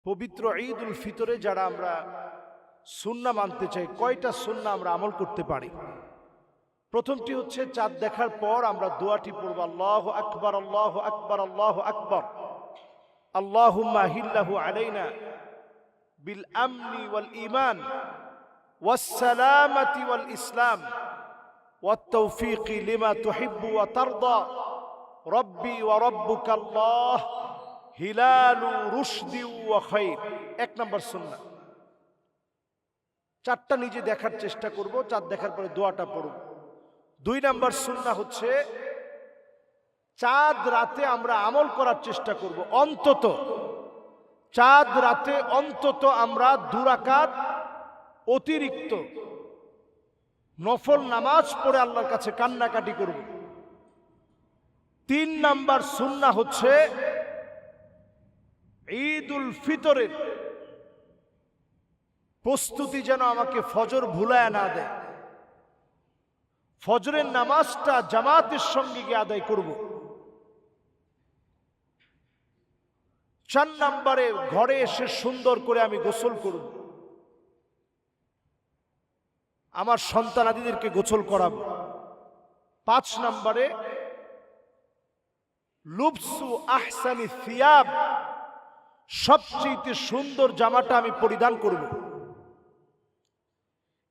পবিত্র ঈদ উল ফিতরে যারা আমরা সুন্নাহ মানতে চাই, কয়টা সুন্নাহ আমরা আমল করতে পারি? প্রথমটি হচ্ছে চাঁদ দেখার পর আমরা দোয়াটি পড়ব, আল্লাহু আকবার আল্লাহু আকবার আল্লাহু আকবার, আল্লাহুম্মা আহিল্লাহু আলাইনা বিল আমনি ওয়াল ঈমান ওয়াস সালামাতি ওয়াল ইসলাম ওয়াত তাওফীকি লিমা তুহিব্বু ওয়া তারদা রব্বি ওয়া রাব্বুকাল্লাহ হিলালু রুশদি ওয়া খায়র। এক নম্বর সুন্নাহ। চারটা নিজে দেখার চেষ্টা করব, চাঁদ দেখার পরে দোয়াটা পড়ব। দুই নম্বর সুন্নাহ হচ্ছে চাঁদ রাতে আমরা আমল করার চেষ্টা করব, অন্তত চাঁদ রাতে অন্তত আমরা 2 রাকাত অতিরিক্ত নফল নামাজ পড়ে আল্লাহর কাছে কান্নাকাটি করব। 3 নম্বর সুন্নাহ হচ্ছে ঈদ উল ফিতরের প্রস্তুতি যেন আমাকে ফজর ভুলায় না দেয়, ফজরের নামাজটা জামাতের সঙ্গে গিয়ে আদায় করব। 4 নম্বরে ঘরে এসে সুন্দর করে আমি গোসল করব, আমার সন্তানাদিদেরকে গোসল করাবো। 5 নম্বরে লুবসু আহসানি সিয়াব, সবচেয়ে সুন্দর জামাটা আমি পরিধান করব।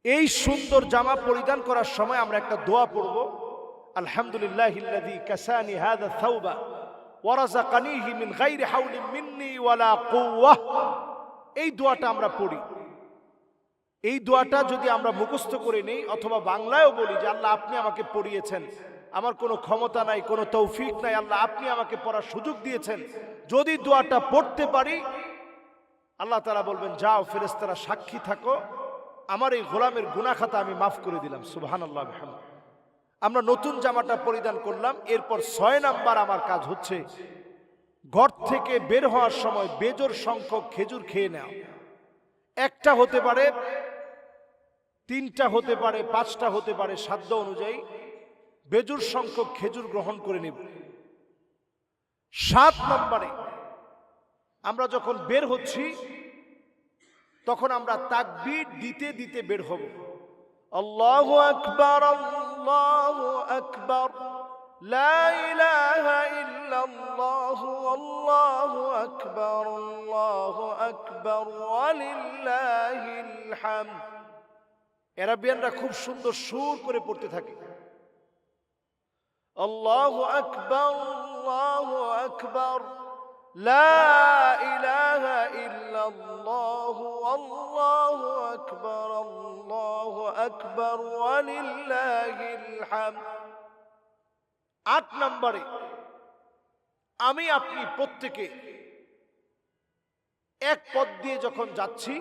এই সুন্দর জামা পরিধান করার সময় আমরা একটা দোয়া পড়ব, আলহামদুলিল্লাহিল্লাযী কাসানি হাযা সাওবা ওয়া রাযাকানিহি মিন গায়রি হাওলিন মিন্নি ওয়ালা কুওয়াহ। এই দোয়াটা আমরা পড়ি। এই দোয়াটা যদি আমরা মুখস্থ করে নেই অথবা বাংলায়ও বলি যে আল্লাহ আপনি আমাকে পড়িয়েছেন, আমার কোনো ক্ষমতা নাই, কোনো তৌফিক নাই, আল্লাহ আপনি আমাকে পড়ার সুযোগ দিয়েছেন, যদি দোয়াটা পড়তে পারি আল্লাহ তাআলা বলবেন যাও ফেরেশতারা সাক্ষী থাকো, আমার এই গোলামের গুনাহ খাতা আমি মাফ করে দিলাম। সুবহানাল্লাহ বিহামদিহি। আমরা নতুন জামাটা পরিধান করলাম। এরপর 6 নাম্বার আমার কাজ হচ্ছে ঘর থেকে বের হওয়ার সময় বেজোর সংখ্যক খেজুর খেয়ে নেওয়া। একটা হতে পারে, 3টা হতে পারে, 5টা হতে পারে, সাধ্য অনুযায়ী বেজোর সংখ্যক খেজুর গ্রহণ করে নেব। 7 নম্বরে আমরা যখন বের হচ্ছি তখন আমরা তাকবীর দিতে দিতে বের হব। আল্লাহু আকবার আল্লাহু আকবার লা ইলাহা ইল্লাল্লাহু আল্লাহু আকবার ওয়ালিল্লাহিল হামদ। আরবিয়ানরা খুব সুন্দর সুর করে পড়তে থাকে, আল্লাহু আকবার লা ইলাহা ইল্লাল্লাহু আল্লাহু আকবার ওয়ালিল্লাহিল হামদ। 8 নম্বরে আমি আপনি প্রত্যেকে এক পথ দিয়ে যখন যাচ্ছি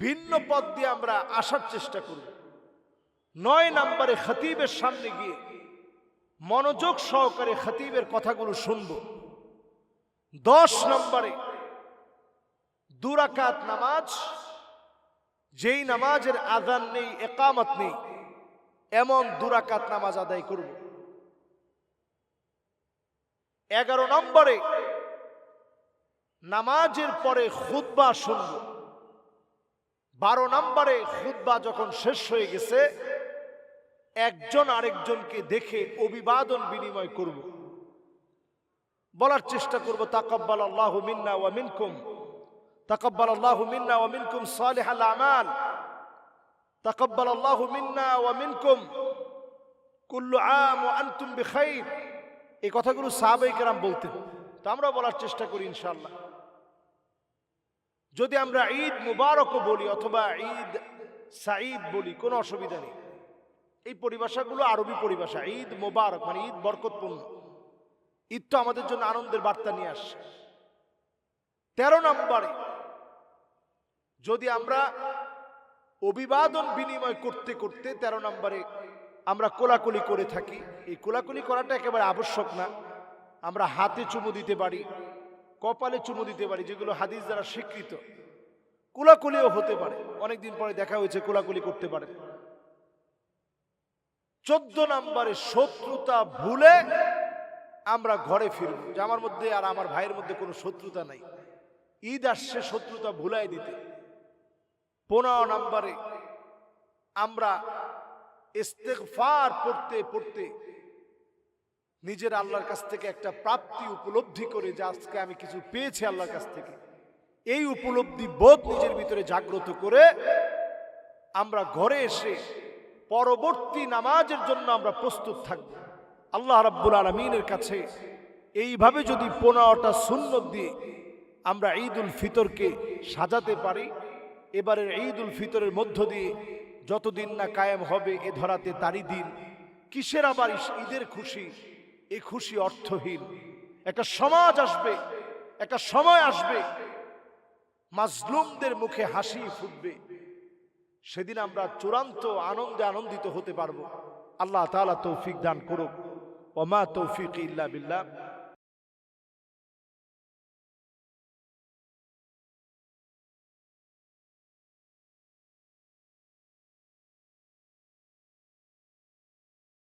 ভিন্ন পথ দিয়ে আমরা আসার চেষ্টা করব। 9 নম্বরে খতিবের সামনে গিয়ে মনোযোগ সহকারে খতিবের কথাগুলো শুনব। 10 নম্বরে 2 রাকাত নামাজ, যেই নামাজের আযান নেই, ইকামত নেই, এমন 2 রাকাত নামাজ আদায় করব। 11 নম্বরে নামাজের পরে খুতবা শুনব। 12 নম্বরে খুতবা যখন শেষ হয়ে গেছে একজন আরেকজনকে দেখে অভিবাদন বিনিময় করব, বলার চেষ্টা করব তাকাব্বালাল্লাহু মিন্না ওয়া মিনকুম, তাকাব্বালাল্লাহু মিন্না ওয়া মিনকুম সালিহাল আমাল, তাকাব্বালাল্লাহু মিন্না ওয়া মিনকুম কুল্লু আম ওয়া আনতুম বিখাইর। এই কথাগুলো সাহাবায়ে কেরাম বলতেন, তো আমরা বলার চেষ্টা করি ইনশাআল্লাহ। যদি আমরা ঈদ মুবারক বলি অথবা ঈদ সাঈদ বলি কোনো অসুবিধা নেই। এই পরিভাষাগুলো আরবি পরিভাষা। ঈদ মুবারক মানে ঈদ বরকতপূর্ণ। ঈদ তো আমাদের জন্য আনন্দের বার্তা নিয়ে আসে। 13 নম্বরে যদি আমরা অভিবাদন বিনিময় করতে করতে 13 নম্বরে আমরা কোলাকুলি করে থাকি, এই কোলাকুলি করাটা একেবারে আবশ্যক না। আমরা হাতে চুমু দিতে পারি, কপালে চুমু দিতে পারি, যেগুলো হাদিস দ্বারা স্বীকৃত। কোলাকুলিও হতে পারে, অনেকদিন পরে দেখা হয়েছে কোলাকুলি করতে পারে। 14 নম্বরে শত্রুতা ভুলে আমরা ঘরে ফিরব, যে আমার মধ্যে আর আমার ভাইয়ের মধ্যে কোনো শত্রুতা নাই। ঈদ আসছে শত্রুতা ভুলাই দিতে। 15 নম্বরে আমরা ইস্তেগফার পড়তে পড়তে নিজের আল্লাহর কাছ থেকে একটা প্রাপ্তি উপলব্ধি করে যে আজকে আমি কিছু পেয়েছি আল্লাহর কাছ থেকে, এই উপলব্ধি বোধ নিজের ভিতরে জাগ্রত করে আমরা ঘরে এসে পরবর্তী নামাজের জন্য আমরা প্রস্তুত থাকব। আল্লাহ রাব্বুল আলামিনের কাছে এইভাবে যদি 15টা সুন্নত দিয়ে আমরা ঈদ উল ফিতরকে সাজাতে পারি, এবারের ঈদ উল ফিতরের মধ্য দিয়ে যতদিন না কায়েম হবে এ ধরাতে তারই দিন, কিসের আবার ঈদের খুশি? এই খুশি অর্থহীন। একটা সমাজ আসবে, একটা সময় আসবে, মাজলুমদের মুখে হাসি ফুটবে, সেদিন আমরা চূড়ান্ত আনন্দে আনন্দিত হতে পারবো। আল্লাহ তাআলা তৌফিক দান করুক। ওয়া মা তৌফিক ইল্লা বিল্লাহ।